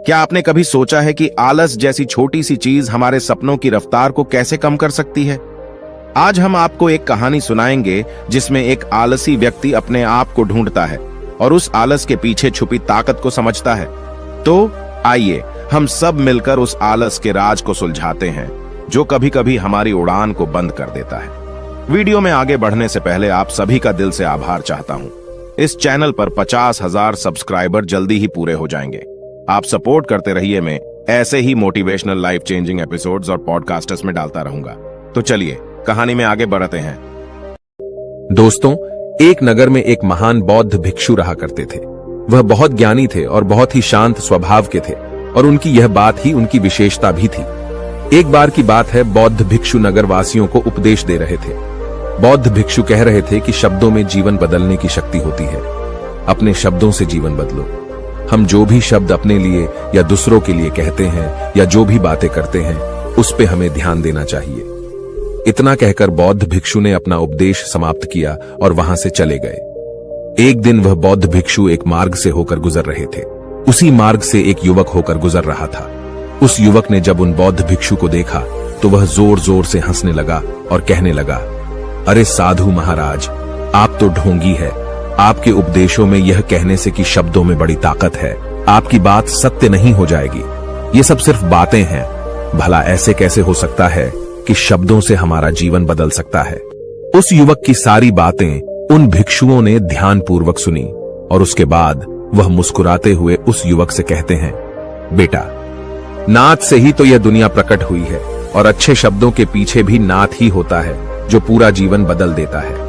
क्या आपने कभी सोचा है कि आलस जैसी छोटी सी चीज हमारे सपनों की रफ्तार को कैसे कम कर सकती है? आज हम आपको एक कहानी सुनाएंगे जिसमें एक आलसी व्यक्ति अपने आप को ढूंढता है और उस आलस के पीछे छुपी ताकत को समझता है। तो आइए हम सब मिलकर उस आलस के राज को सुलझाते हैं जो कभी कभी हमारी उड़ान को बंद कर देता है। वीडियो में आगे बढ़ने से पहले आप सभी का दिल से आभार चाहता हूं। इस चैनल पर 50,000 सब्सक्राइबर जल्दी ही पूरे हो जाएंगे। आप सपोर्ट करते रहिए, मैं ऐसे ही मोटिवेशनल लाइफ चेंजिंग एपिसोड्स और पॉडकास्टर्स में डालता रहूंगा। तो चलिए कहानी में आगे बढ़ते हैं। दोस्तों, एक नगर में एक महान बौद्ध भिक्षु रहा करते थे। वह बहुत ज्ञानी थे और बहुत ही शांत स्वभाव के थे और उनकी यह बात ही उनकी विशेषता भी थी। एक बार की बात है, बौद्ध भिक्षु नगर वासियों को उपदेश दे रहे थे। बौद्ध भिक्षु कह रहे थे कि शब्दों में जीवन बदलने की शक्ति होती है। अपने शब्दों से जीवन बदलो। हम जो भी शब्द अपने लिए या दूसरों के लिए कहते हैं या जो भी बातें करते हैं उस पे हमें ध्यान देना चाहिए। इतना कहकर बौद्ध भिक्षु ने अपना उपदेश समाप्त किया और वहां से चले गए। एक दिन वह बौद्ध भिक्षु एक मार्ग से होकर गुजर रहे थे। उसी मार्ग से एक युवक होकर गुजर रहा था। उस युवक ने जब उन बौद्ध भिक्षु को देखा तो वह जोर जोर से हंसने लगा और कहने लगा, अरे साधु महाराज, आप तो ढोंगी है। आपके उपदेशों में यह कहने से कि शब्दों में बड़ी ताकत है, आपकी बात सत्य नहीं हो जाएगी। ये सब सिर्फ बातें हैं। भला ऐसे कैसे हो सकता है कि शब्दों से हमारा जीवन बदल सकता है? उस युवक की सारी बातें उन भिक्षुओं ने ध्यानपूर्वक सुनी और उसके बाद वह मुस्कुराते हुए उस युवक से कहते हैं, बेटा, नाद से ही तो यह दुनिया प्रकट हुई है और अच्छे शब्दों के पीछे भी नाद ही होता है जो पूरा जीवन बदल देता है।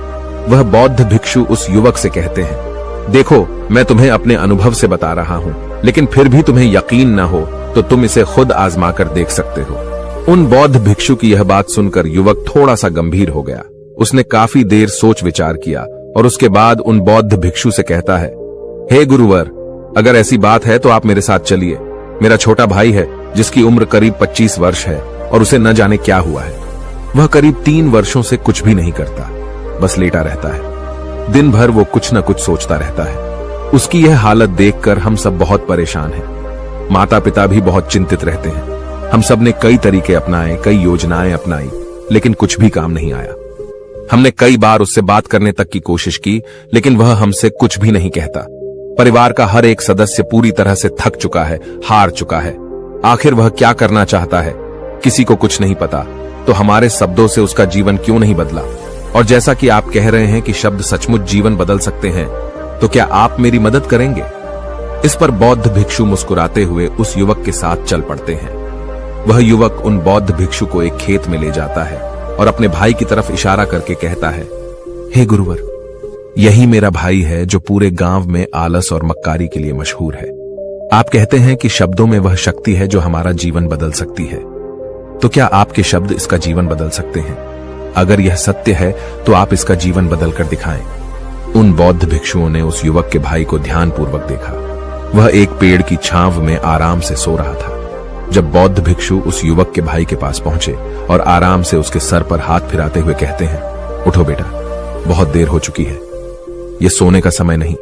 वह बौद्ध भिक्षु उस युवक से कहते हैं, देखो, मैं तुम्हें अपने अनुभव से बता रहा हूं, लेकिन फिर भी तुम्हें यकीन न हो तो तुम इसे खुद आजमा कर देख सकते हो। उन बौद्ध भिक्षु की यह बात सुनकर युवक थोड़ा सा गंभीर हो गया। उसने काफी देर सोच विचार किया और उसके बाद उन बौद्ध भिक्षु से कहता है, हे गुरुवर, अगर ऐसी बात है तो आप मेरे साथ चलिए। मेरा छोटा भाई है जिसकी उम्र करीब 25 वर्ष है और उसे न जाने क्या हुआ है। वह करीब 3 वर्षों से कुछ भी नहीं करता, बस लेटा रहता है। दिन भर वो कुछ न कुछ सोचता रहता है। उसकी यह हालत देखकर हम सब बहुत परेशान हैं। माता पिता भी बहुत चिंतित रहते हैं। हम सब ने कई तरीके अपनाए, कई योजनाएं अपनाई, लेकिन कुछ भी काम नहीं आया। हमने कई बार उससे बात करने तक की कोशिश की, लेकिन वह हमसे कुछ भी नहीं कहता। परिवार का हर एक सदस्य पूरी तरह से थक चुका है, हार चुका है। आखिर वह क्या करना चाहता है, किसी को कुछ नहीं पता। तो हमारे शब्दों से उसका जीवन क्यों नहीं बदला? और जैसा कि आप कह रहे हैं कि शब्द सचमुच जीवन बदल सकते हैं, तो क्या आप मेरी मदद करेंगे? इस पर बौद्ध भिक्षु मुस्कुराते हुए उस युवक के साथ चल पड़ते हैं। वह युवक उन बौद्ध भिक्षु को एक खेत में ले जाता है और अपने भाई की तरफ इशारा करके कहता है, हे गुरुवर, यही मेरा भाई है जो पूरे गांव में आलस और मक्कारी के लिए मशहूर है। आप कहते हैं कि शब्दों में वह शक्ति है जो हमारा जीवन बदल सकती है। तो क्या आपके शब्द इसका जीवन बदल सकते हैं? अगर यह सत्य है तो आप इसका जीवन बदल कर दिखाएं। उन बौद्ध भिक्षुओं ने उस युवक के भाई को ध्यानपूर्वक देखा। वह एक पेड़ की छांव में आराम से सो रहा था। जब बौद्ध भिक्षु उस युवक के भाई के पास पहुंचे और आराम से उसके सर पर हाथ फिराते हुए कहते हैं, उठो बेटा, बहुत देर हो चुकी है। यह सोने का समय नहीं,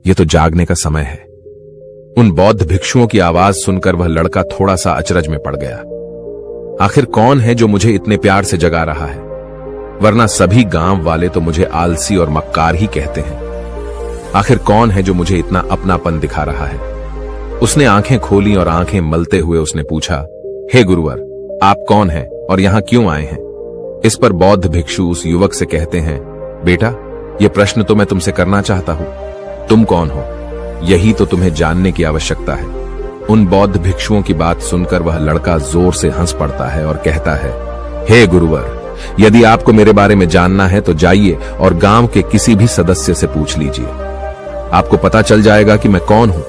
यह तो जागने का समय है। उन बौद्ध भिक्षुओं की आवाज सुनकर वह लड़का थोड़ा सा अचरज में पड़ गया। आखिर कौन है जो मुझे इतने प्यार से जगा रहा है? वरना सभी गांव वाले तो मुझे आलसी और मक्कार ही कहते हैं। आखिर कौन है जो मुझे इतना अपनापन दिखा रहा है? उसने आंखें खोली और आंखें मलते हुए उसने पूछा, हे गुरुवर, आप कौन हैं और यहां क्यों आए हैं? इस पर बौद्ध भिक्षु उस युवक से कहते हैं, बेटा, यह प्रश्न तो मैं तुमसे करना चाहता हूं। तुम कौन हो, यही तो तुम्हें जानने की आवश्यकता है। उन बौद्ध भिक्षुओं की बात सुनकर वह लड़का जोर से हंस पड़ता है और कहता है, हे गुरुवर, यदि आपको मेरे बारे में जानना है तो जाइए और गांव के किसी भी सदस्य से पूछ लीजिए। आपको पता चल जाएगा कि मैं कौन हूं।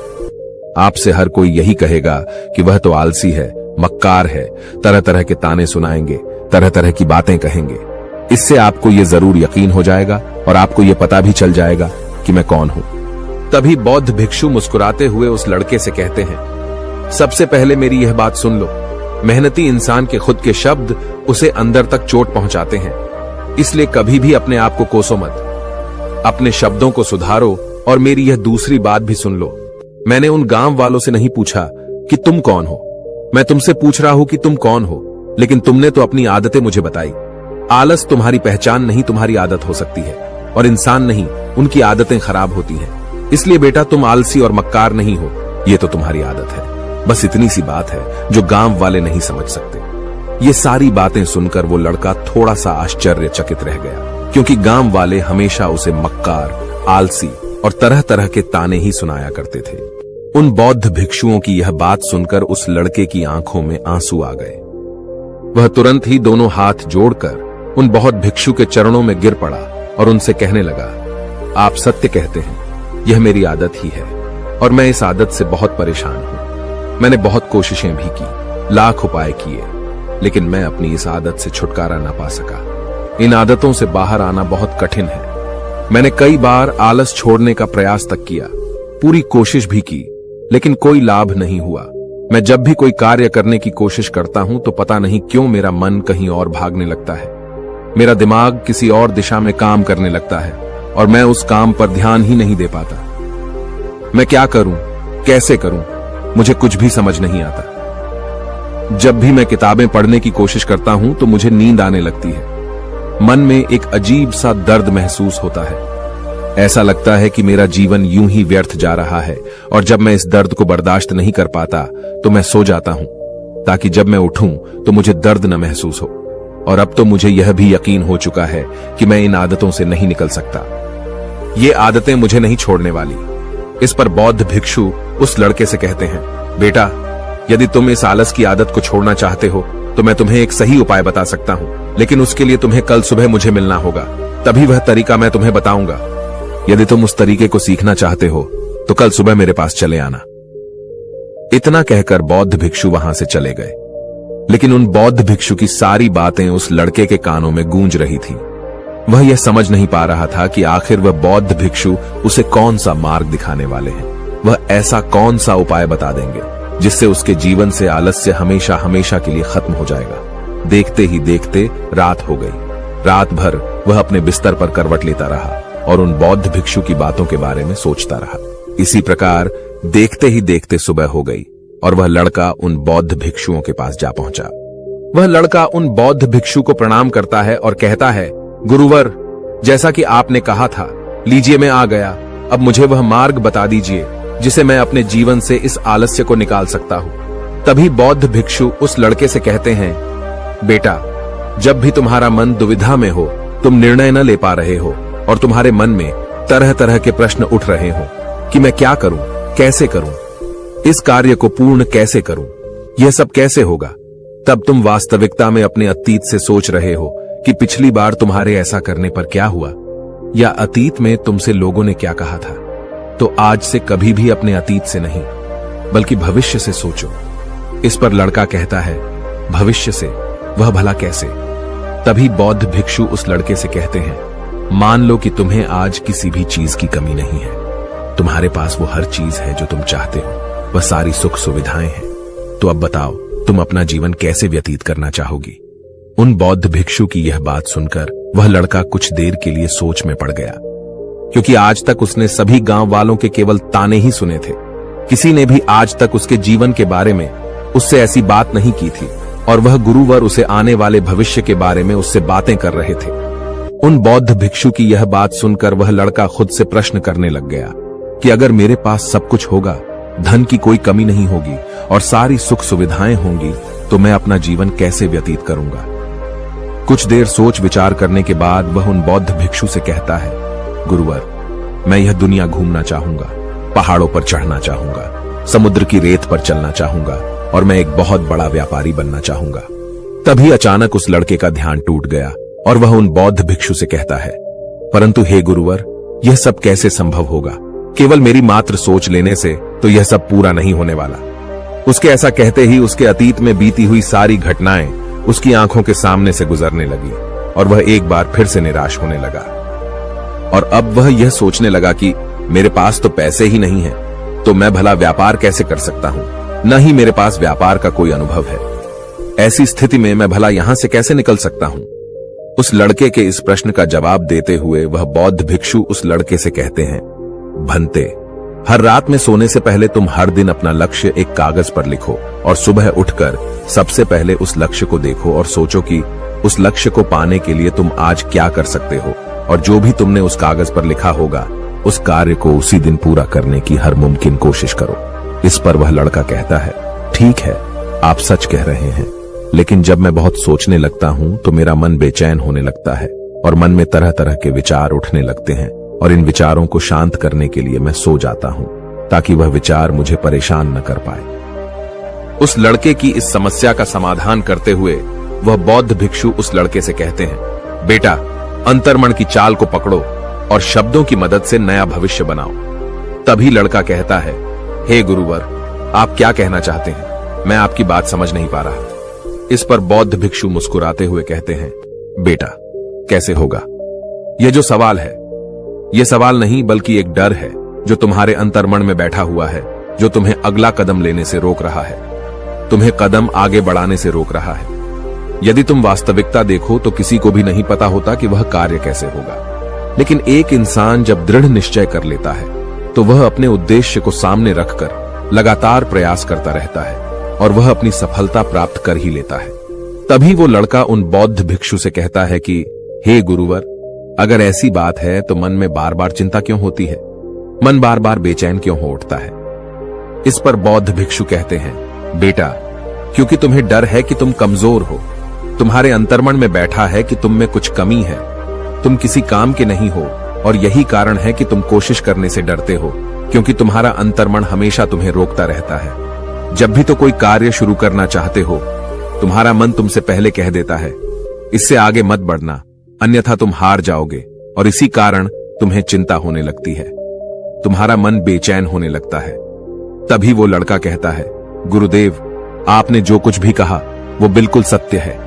आपसे हर कोई यही कहेगा कि वह तो आलसी है, मक्कार है, तरह तरह के ताने सुनाएंगे, तरह तरह की बातें कहेंगे। इससे आपको यह जरूर यकीन हो जाएगा और आपको यह पता भी चल जाएगा कि मैं कौन हूं। तभी बौद्ध भिक्षु मुस्कुराते हुए उस लड़के से कहते हैं, सबसे पहले मेरी यह बात सुन लो। मेहनती इंसान के खुद के शब्द उसे अंदर तक चोट पहुंचाते हैं, इसलिए कभी भी अपने आप को कोसो मत। अपने शब्दों को सुधारो और मेरी यह दूसरी बात भी सुन लो। मैंने उन गांव वालों से नहीं पूछा कि तुम कौन हो। मैं तुमसे पूछ रहा हूं कि तुम कौन हो, लेकिन तुमने तो अपनी आदतें मुझे बताई। आलस तुम्हारी पहचान नहीं, तुम्हारी आदत हो सकती है, और इंसान नहीं, उनकी आदतें खराब होती हैं। इसलिए बेटा तुम आलसी और मक्कार नहीं हो, ये तो तुम्हारी आदत है। बस इतनी सी बात है जो गांव वाले नहीं समझ सकते। ये सारी बातें सुनकर वो लड़का थोड़ा सा आश्चर्यचकित रह गया, क्योंकि गांव वाले हमेशा उसे मक्कार, आलसी और तरह तरह के ताने ही सुनाया करते थे। उन बौद्ध भिक्षुओं की यह बात सुनकर उस लड़के की आंखों में आंसू आ गए। वह तुरंत ही दोनों हाथ जोड़कर उन बौद्ध भिक्षु के चरणों में गिर पड़ा और उनसे कहने लगा, आप सत्य कहते हैं, यह मेरी आदत ही है और मैं इस आदत से बहुत परेशान हूं। मैंने बहुत कोशिशें भी की, लाख उपाय किए, लेकिन मैं अपनी इस आदत से छुटकारा ना पा सका। इन आदतों से बाहर आना बहुत कठिन है। मैंने कई बार आलस छोड़ने का प्रयास तक किया, पूरी कोशिश भी की, लेकिन कोई लाभ नहीं हुआ। मैं जब भी कोई कार्य करने की कोशिश करता हूं तो पता नहीं क्यों मेरा मन कहीं और भागने लगता है। मेरा दिमाग किसी और दिशा में काम करने लगता है और मैं उस काम पर ध्यान ही नहीं दे पाता। मैं क्या करूं, कैसे करूं, मुझे कुछ भी समझ नहीं आता। जब भी मैं किताबें पढ़ने की कोशिश करता हूं तो मुझे नींद आने लगती है। मन में एक अजीब सा दर्द महसूस होता है। ऐसा लगता है कि मेरा जीवन यूं ही व्यर्थ जा रहा है, और जब मैं इस दर्द को बर्दाश्त नहीं कर पाता तो मैं सो जाता हूं, ताकि जब मैं उठूं तो मुझे दर्द न महसूस हो। और अब तो मुझे यह भी यकीन हो चुका है कि मैं इन आदतों से नहीं निकल सकता। ये आदतें मुझे नहीं छोड़ने वाली। इस पर बौद्ध भिक्षु उस लड़के से कहते हैं, बेटा यदि तुम इस आलस की आदत को छोड़ना चाहते हो तो मैं तुम्हें एक सही उपाय बता सकता हूं, लेकिन उसके लिए तुम्हें कल सुबह मुझे मिलना होगा, तभी वह तरीका मैं तुम्हें बताऊंगा। यदि तुम उस तरीके को सीखना चाहते हो तो कल सुबह मेरे पास चले आना। इतना कहकर बौद्ध भिक्षु वहां से चले गए, लेकिन उन बौद्ध भिक्षु की सारी बातें उस लड़के के कानों में गूंज रही थी। वह यह समझ नहीं पा रहा था कि आखिर वह बौद्ध भिक्षु उसे कौन सा मार्ग दिखाने वाले हैं। वह ऐसा कौन सा उपाय बता देंगे जिससे उसके जीवन से आलस्य हमेशा हमेशा के लिए खत्म हो जाएगा। देखते ही देखते रात हो गई। रात भर वह अपने बिस्तर पर करवट लेता रहा और उन बौद्ध भिक्षु की बातों के बारे में सोचता रहा। इसी प्रकार देखते ही देखते सुबह हो गई और वह लड़का उन बौद्ध भिक्षुओं के पास जा पहुंचा। वह लड़का उन बौद्ध भिक्षु को प्रणाम करता है और कहता है, गुरुवर, जैसा कि आपने कहा था, लीजिए मैं आ गया। अब मुझे वह मार्ग बता दीजिए जिसे मैं अपने जीवन से इस आलस्य को निकाल सकता हूं। तभी बौद्ध भिक्षु उस लड़के से कहते हैं, बेटा, जब भी तुम्हारा मन दुविधा में हो, तुम निर्णय न ले पा रहे हो और तुम्हारे मन में तरह तरह के प्रश्न उठ रहे हो कि मैं क्या करूं, कैसे करूं, इस कार्य को पूर्ण कैसे करूं, यह सब कैसे होगा, तब तुम वास्तविकता में अपने अतीत से सोच रहे हो कि पिछली बार तुम्हारे ऐसा करने पर क्या हुआ, या अतीत में तुमसे लोगों ने क्या कहा था। तो आज से कभी भी अपने अतीत से नहीं, बल्कि भविष्य से सोचो। इस पर लड़का कहता है, भविष्य से, वह भला कैसे? तभी बौद्ध भिक्षु उस लड़के से कहते हैं, मान लो कि तुम्हें आज किसी भी चीज की कमी नहीं है, तुम्हारे पास वो हर चीज है जो तुम चाहते हो, वह सारी सुख सुविधाएं हैं। तो अब बताओ, तुम अपना जीवन कैसे व्यतीत करना चाहोगी? उन बौद्ध भिक्षु की यह बात सुनकर वह लड़का कुछ देर के लिए सोच में पड़ गया, क्योंकि आज तक उसने सभी गांव वालों के केवल ताने ही सुने थे। किसी ने भी आज तक उसके जीवन के बारे में उससे ऐसी बात नहीं की थी, और वह गुरुवर उसे आने वाले भविष्य के बारे में उससे बातें कर रहे थे। उन बौद्ध भिक्षु की यह बात सुनकर वह लड़का खुद से प्रश्न करने लग गया कि अगर मेरे पास सब कुछ होगा, धन की कोई कमी नहीं होगी और सारी सुख सुविधाएं होंगी, तो मैं अपना जीवन कैसे व्यतीत करूंगा? कुछ देर सोच विचार करने के बाद वह उन बौद्ध भिक्षु से कहता है, गुरुवर, मैं यह दुनिया घूमना चाहूंगा, पहाड़ों पर चढ़ना चाहूंगा, समुद्र की रेत पर चलना चाहूंगा और मैं एक बहुत बड़ा व्यापारी बनना चाहूंगा। तभी अचानक उस लड़के का ध्यान टूट गया और वह उन बौद्ध भिक्षु से कहता है, परंतु हे गुरुवर, यह सब कैसे संभव होगा? केवल मेरी मात्र सोच लेने से तो यह सब पूरा नहीं होने वाला। उसके ऐसा कहते ही उसके अतीत में बीती हुई सारी घटनाएं उसकी आंखों के सामने से गुजरने लगी और वह एक बार फिर से निराश होने लगा। और अब वह यह सोचने लगा कि मेरे पास तो पैसे ही नहीं है, तो मैं भला व्यापार कैसे कर सकता हूं? न ही मेरे पास व्यापार का कोई अनुभव है। ऐसी स्थिति में मैं भला यहां से कैसे निकल सकता हूं? उस लड़के के इस प्रश्न का जवाब देते हुए वह बौद्ध भिक्षु उस लड़के से कहते हैं, भंते, हर रात में सोने से पहले तुम हर दिन अपना लक्ष्य एक कागज पर लिखो और सुबह उठकर सबसे पहले उस लक्ष्य को देखो और सोचो कि उस लक्ष्य को पाने के लिए तुम आज क्या कर सकते हो, और जो भी तुमने उस कागज पर लिखा होगा उस कार्य को उसी दिन पूरा करने की हर मुमकिन कोशिश करो। इस पर वह लड़का कहता है, ठीक है, आप सच कह रहे हैं, लेकिन जब मैं बहुत सोचने लगता हूं तो मेरा मन बेचैन होने लगता है और मन में तरह तरह के विचार उठने लगते हैं, और इन विचारों को शांत करने के लिए मैं सो जाता हूं ताकि वह विचार मुझे परेशान न कर पाए। उस लड़के की इस समस्या का समाधान करते हुए वह बौद्ध भिक्षु उस लड़के से कहते हैं, बेटा, अंतर्मन की चाल को पकड़ो और शब्दों की मदद से नया भविष्य बनाओ। तभी लड़का कहता है, हे गुरुवर, आप क्या कहना चाहते हैं? मैं आपकी बात समझ नहीं पा रहा। इस पर बौद्ध भिक्षु मुस्कुराते हुए कहते हैं, बेटा, कैसे होगा? यह जो सवाल है, यह सवाल नहीं बल्कि एक डर है जो तुम्हारे अंतर्मन में बैठा हुआ है, जो तुम्हें अगला कदम लेने से रोक रहा है, तुम्हें कदम आगे बढ़ाने से रोक रहा है। यदि तुम वास्तविकता देखो तो किसी को भी नहीं पता होता कि वह कार्य कैसे होगा, लेकिन एक इंसान जब दृढ़ निश्चय कर लेता है तो वह अपने उद्देश्य को सामने रखकर लगातार प्रयास करता रहता है और वह अपनी सफलता प्राप्त कर ही लेता है। तभी वो लड़का उन बौद्ध भिक्षु से कहता है कि हे गुरुवर, अगर ऐसी बात है तो मन में बार बार चिंता क्यों होती है? मन बार बार बेचैन क्यों हो उठता है? इस पर बौद्ध भिक्षु कहते हैं, बेटा, क्योंकि तुम्हें डर है कि तुम कमजोर हो। तुम्हारे अंतर्मन में बैठा है कि तुम में कुछ कमी है, तुम किसी काम के नहीं हो, और यही कारण है कि तुम कोशिश करने से डरते हो, क्योंकि तुम्हारा अंतर्मन हमेशा तुम्हें रोकता रहता है। जब भी तो कोई कार्य शुरू करना चाहते हो, तुम्हारा मन तुमसे पहले कह देता है, इससे आगे मत बढ़ना, अन्यथा तुम हार जाओगे, और इसी कारण तुम्हें चिंता होने लगती है, तुम्हारा मन बेचैन होने लगता है। तभी वो लड़का कहता है, गुरुदेव, आपने जो कुछ भी कहा वो बिल्कुल सत्य है,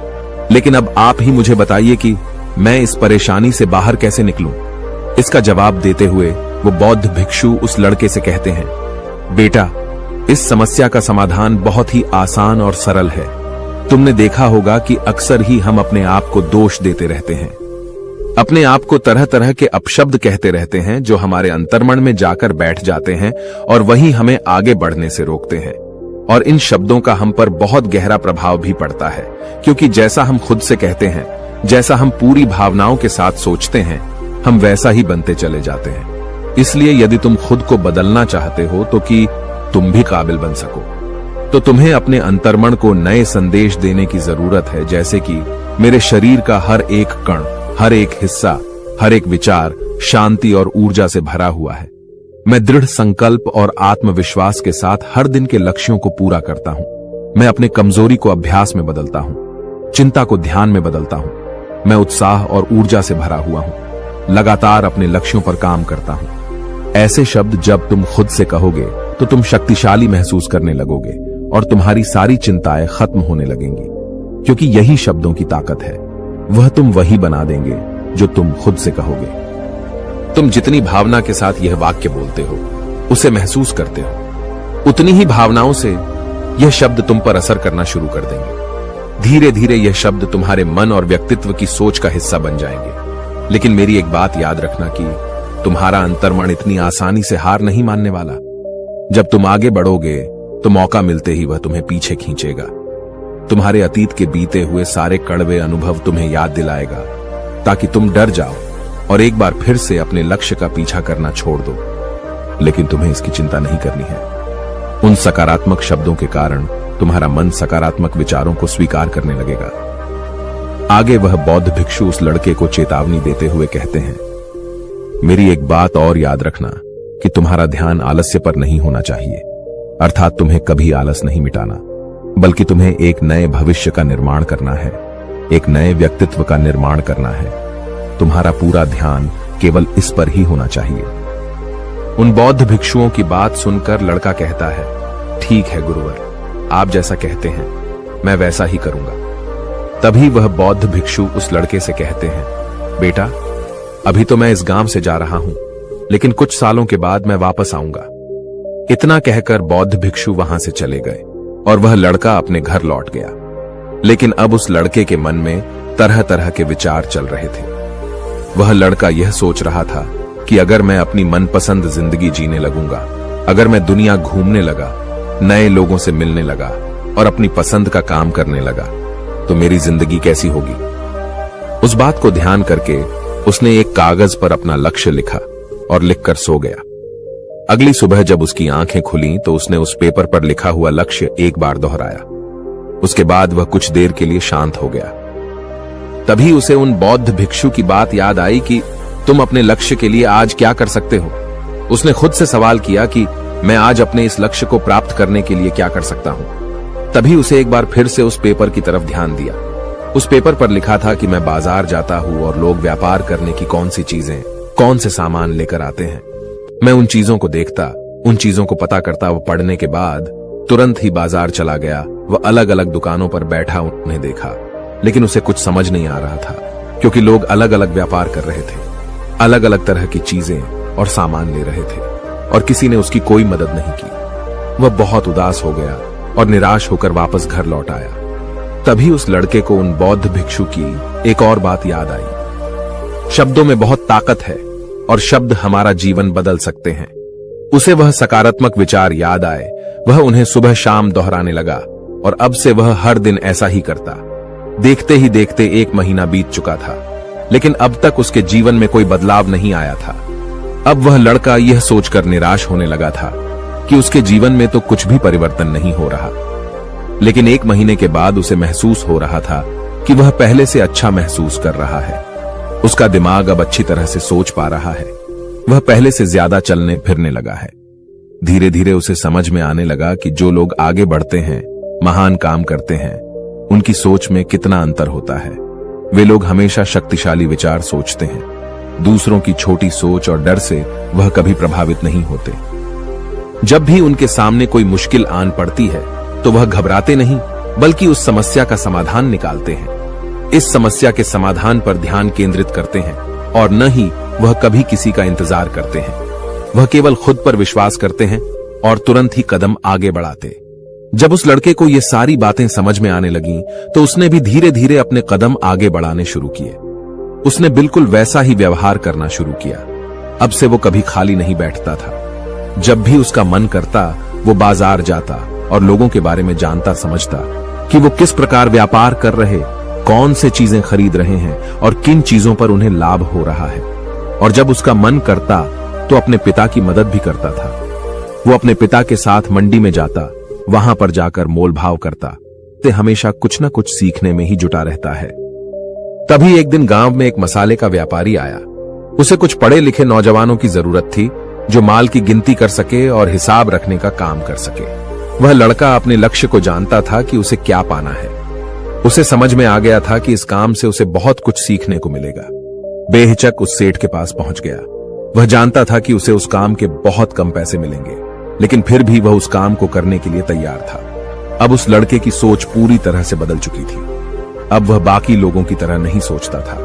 लेकिन अब आप ही मुझे बताइए कि मैं इस परेशानी से बाहर कैसे निकलूं? इसका जवाब देते हुए वो बौद्ध भिक्षु उस लड़के से कहते हैं, बेटा, इस समस्या का समाधान बहुत ही आसान और सरल है। तुमने देखा होगा कि अक्सर ही हम अपने आप को दोष देते रहते हैं, अपने आप को तरह तरह के अपशब्द कहते रहते हैं जो हमारे अंतर्मन में जाकर बैठ जाते हैं और वही हमें आगे बढ़ने से रोकते हैं। और इन शब्दों का हम पर बहुत गहरा प्रभाव भी पड़ता है, क्योंकि जैसा हम खुद से कहते हैं, जैसा हम पूरी भावनाओं के साथ सोचते हैं, हम वैसा ही बनते चले जाते हैं। इसलिए यदि तुम खुद को बदलना चाहते हो तो कि तुम भी काबिल बन सको, तो तुम्हें अपने अंतर्मन को नए संदेश देने की जरूरत है, जैसे कि मेरे शरीर का हर एक कण, हर एक हिस्सा, हर एक विचार शांति और ऊर्जा से भरा हुआ है। मैं दृढ़ संकल्प और आत्मविश्वास के साथ हर दिन के लक्ष्यों को पूरा करता हूं। मैं अपने कमजोरी को अभ्यास में बदलता हूं, चिंता को ध्यान में बदलता हूं। मैं उत्साह और ऊर्जा से भरा हुआ हूं, लगातार अपने लक्ष्यों पर काम करता हूं। ऐसे शब्द जब तुम खुद से कहोगे तो तुम शक्तिशाली महसूस करने लगोगे और तुम्हारी सारी चिंताएं खत्म होने लगेंगी, क्योंकि यही शब्दों की ताकत है। वह तुम वही बना देंगे जो तुम खुद से कहोगे। तुम जितनी भावना के साथ यह वाक्य बोलते हो, उसे महसूस करते हो, उतनी ही भावनाओं से यह शब्द तुम पर असर करना शुरू कर देंगे। धीरे धीरे यह शब्द तुम्हारे मन और व्यक्तित्व की सोच का हिस्सा बन जाएंगे। लेकिन मेरी एक बात याद रखना कि तुम्हारा अंतर्मन इतनी आसानी से हार नहीं मानने वाला। जब तुम आगे बढ़ोगे तो मौका मिलते ही वह तुम्हें पीछे खींचेगा। तुम्हारे अतीत के बीते हुए सारे कड़वे अनुभव तुम्हें याद दिलाएगा, ताकि तुम डर जाओ और एक बार फिर से अपने लक्ष्य का पीछा करना छोड़ दो। लेकिन तुम्हें इसकी चिंता नहीं करनी है। उन सकारात्मक शब्दों के कारण तुम्हारा मन सकारात्मक विचारों को स्वीकार करने लगेगा। आगे वह बौद्ध भिक्षु उस लड़के को चेतावनी देते हुए कहते हैं, मेरी एक बात और याद रखना कि तुम्हारा ध्यान आलस्य पर नहीं होना चाहिए, अर्थात तुम्हें कभी आलस नहीं मिटाना, बल्कि तुम्हें एक नए भविष्य का निर्माण करना है, एक नए व्यक्तित्व का निर्माण करना है। तुम्हारा पूरा ध्यान केवल इस पर ही होना चाहिए। उन बौद्ध भिक्षुओं की बात सुनकर लड़का कहता है, ठीक है गुरुवर, आप जैसा कहते हैं मैं वैसा ही करूंगा। तभी वह बौद्ध भिक्षु उस लड़के से कहते हैं, बेटा, अभी तो मैं इस गांव से जा रहा हूं, लेकिन कुछ सालों के बाद मैं वापस आऊंगा। इतना कहकर बौद्ध भिक्षु वहां से चले गए और वह लड़का अपने घर लौट गया। लेकिन अब उस लड़के के मन में तरह तरह के विचार चल रहे थे। वह लड़का यह सोच रहा था कि अगर मैं अपनी मनपसंद जिंदगी जीने लगूंगा अगर मैं दुनिया घूमने लगा, नए लोगों से मिलने लगा और अपनी पसंद का काम करने लगा, तो मेरी जिंदगी कैसी होगी? उस बात को ध्यान करके उसने एक कागज पर अपना लक्ष्य लिखा और लिखकर सो गया। अगली सुबह जब उसकी आंखें खुलीं तो उसने उस पेपर पर लिखा हुआ लक्ष्य एक बार दोहराया। उसके बाद वह कुछ देर के लिए शांत हो गया। तभी उसे उन बौद्ध भिक्षु की बात याद आई कि तुम अपने लक्ष्य के लिए आज क्या कर सकते हो। उसने खुद से सवाल किया कि मैं आज अपने इस लक्ष्य को प्राप्त करने के लिए क्या कर सकता हूं। तभी उसे एक बार फिर से उस पेपर की तरफ ध्यान दिया। उस पेपर पर लिखा था कि मैं बाजार जाता हूं और लोग व्यापार करने की कौन सी चीजें, कौन से सामान लेकर आते हैं। मैं उन चीजों को देखता, उन चीजों को पता करता। वो पढ़ने के बाद तुरंत ही बाजार चला गया। वह अलग अलग दुकानों पर बैठा उन्हें देखा, लेकिन उसे कुछ समझ नहीं आ रहा था, क्योंकि लोग अलग अलग व्यापार कर रहे थे, अलग अलग तरह की चीजें और सामान ले रहे थे, और किसी ने उसकी कोई मदद नहीं की। वह बहुत उदास हो गया और निराश होकर वापस घर लौट आया। तभी उस लड़के को उन बौद्ध भिक्षु की एक और बात याद आई। शब्दों में बहुत ताकत है और शब्द हमारा जीवन बदल सकते हैं। उसे वह सकारात्मक विचार याद आए। वह उन्हें सुबह शाम दोहराने लगा और अब से वह हर दिन ऐसा ही करता। देखते ही देखते 1 महीना बीत चुका था, लेकिन अब तक उसके जीवन में कोई बदलाव नहीं आया था। अब वह लड़का यह सोचकर निराश होने लगा था कि उसके जीवन में तो कुछ भी परिवर्तन नहीं हो रहा। लेकिन 1 महीने के बाद उसे महसूस हो रहा था कि वह पहले से अच्छा महसूस कर रहा है। उसका दिमाग अब अच्छी तरह से सोच पा रहा है। वह पहले से ज्यादा चलने फिरने लगा है। धीरे धीरे उसे समझ में आने लगा कि जो लोग आगे बढ़ते हैं, महान काम करते हैं, उनकी सोच में कितना अंतर होता है। वे लोग हमेशा शक्तिशाली विचार सोचते हैं। दूसरों की छोटी सोच और डर से वह कभी प्रभावित नहीं होते। जब भी उनके सामने कोई मुश्किल आन पड़ती है तो वह घबराते नहीं, बल्कि उस समस्या का समाधान निकालते हैं। इस समस्या के समाधान पर ध्यान केंद्रित करते हैं और न ही वह कभी किसी का इंतजार करते हैं। वह केवल खुद पर विश्वास करते हैं और तुरंत ही कदम आगे बढ़ाते। जब उस लड़के को ये सारी बातें समझ में आने लगीं, तो उसने भी धीरे धीरे अपने कदम आगे बढ़ाने शुरू किए। उसने बिल्कुल वैसा ही व्यवहार करना शुरू किया। अब से वो कभी खाली नहीं बैठता था। जब भी उसका मन करता, वो बाजार जाता और लोगों के बारे में जानता समझता कि वो किस प्रकार व्यापार कर रहे, कौन से चीजें खरीद रहे हैं और किन चीजों पर उन्हें लाभ हो रहा है। और जब उसका मन करता तो अपने पिता की मदद भी करता था। वो अपने पिता के साथ मंडी में जाता, वहां पर जाकर मोल भाव करता। ते हमेशा कुछ न कुछ सीखने में ही जुटा रहता है। तभी एक दिन गांव में एक मसाले का व्यापारी आया। उसे कुछ पढ़े लिखे नौजवानों की जरूरत थी जो माल की गिनती कर सके और हिसाब रखने का काम कर सके। वह लड़का अपने लक्ष्य को जानता था कि उसे क्या पाना है। उसे समझ में आ गया था कि इस काम से उसे बहुत कुछ सीखने को मिलेगा। बेहिचक उस सेठ के पास पहुंच गया। वह जानता था कि उसे उस काम के बहुत कम पैसे मिलेंगे, लेकिन फिर भी वह उस काम को करने के लिए तैयार था। अब उस लड़के की सोच पूरी तरह से बदल चुकी थी। अब वह बाकी लोगों की तरह नहीं सोचता था।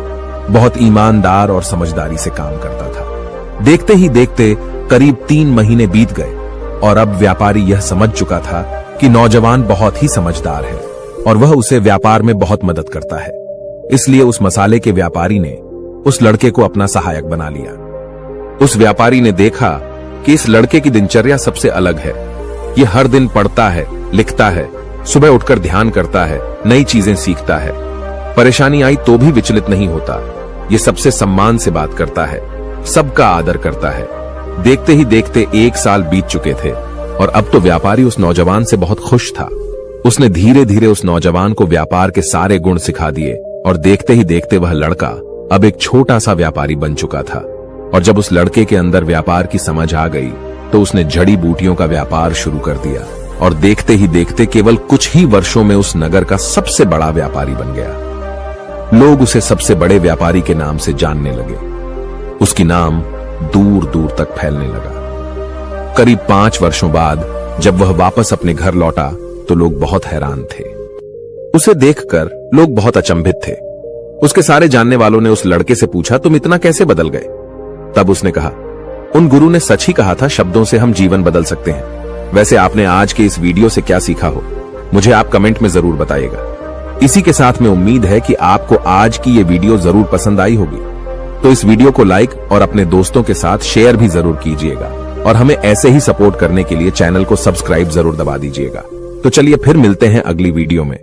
बहुत ईमानदार और समझदारी से काम करता था। देखते ही देखते करीब 3 महीने बीत गए और अब व्यापारी यह समझ चुका था कि नौजवान बहुत ही समझदार है और वह उसे व्यापार में बहुत मदद करता है। इसलिए उस मसाले के व्यापारी ने उस लड़के को अपना सहायक बना लिया। उस व्यापारी ने देखा कि इस लड़के की दिनचर्या सबसे अलग है। ये हर दिन पढ़ता है, लिखता है, सुबह उठकर ध्यान करता है, नई चीजें सीखता है। परेशानी आई तो भी विचलित नहीं होता। ये सबसे सम्मान से बात करता है, सबका आदर करता है। देखते ही देखते 1 साल बीत चुके थे और अब तो व्यापारी उस नौजवान से बहुत खुश था। उसने धीरे धीरे उस नौजवान को व्यापार के सारे गुण सिखा दिए और देखते ही देखते वह लड़का अब एक छोटा सा व्यापारी बन चुका था। और जब उस लड़के के अंदर व्यापार की समझ आ गई तो उसने जड़ी बूटियों का व्यापार शुरू कर दिया और देखते ही देखते केवल कुछ ही वर्षों में उस नगर का सबसे बड़ा व्यापारी बन गया। लोग उसे सबसे बड़े व्यापारी के नाम से जानने लगे। उसकी नाम दूर दूर तक फैलने लगा। करीब 5 वर्षों बाद जब वह वापस अपने घर लौटा तो लोग बहुत हैरान थे। उसे देखकर लोग बहुत अचंभित थे। उसके सारे जानने वालों ने उस लड़के से पूछा, तुम इतना कैसे बदल गए? तब उसने कहा, उन गुरु ने सच ही कहा था, शब्दों से हम जीवन बदल सकते हैं। वैसे आपने आज के इस वीडियो से क्या सीखा हो, मुझे आप कमेंट में जरूर बताइएगा। इसी के साथ में उम्मीद है कि आपको आज की ये वीडियो जरूर पसंद आई होगी। तो इस वीडियो को लाइक और अपने दोस्तों के साथ शेयर भी जरूर कीजिएगा और हमें ऐसे ही सपोर्ट करने के लिए चैनल को सब्सक्राइब जरूर दबा दीजिएगा। तो चलिए फिर मिलते हैं अगली वीडियो में।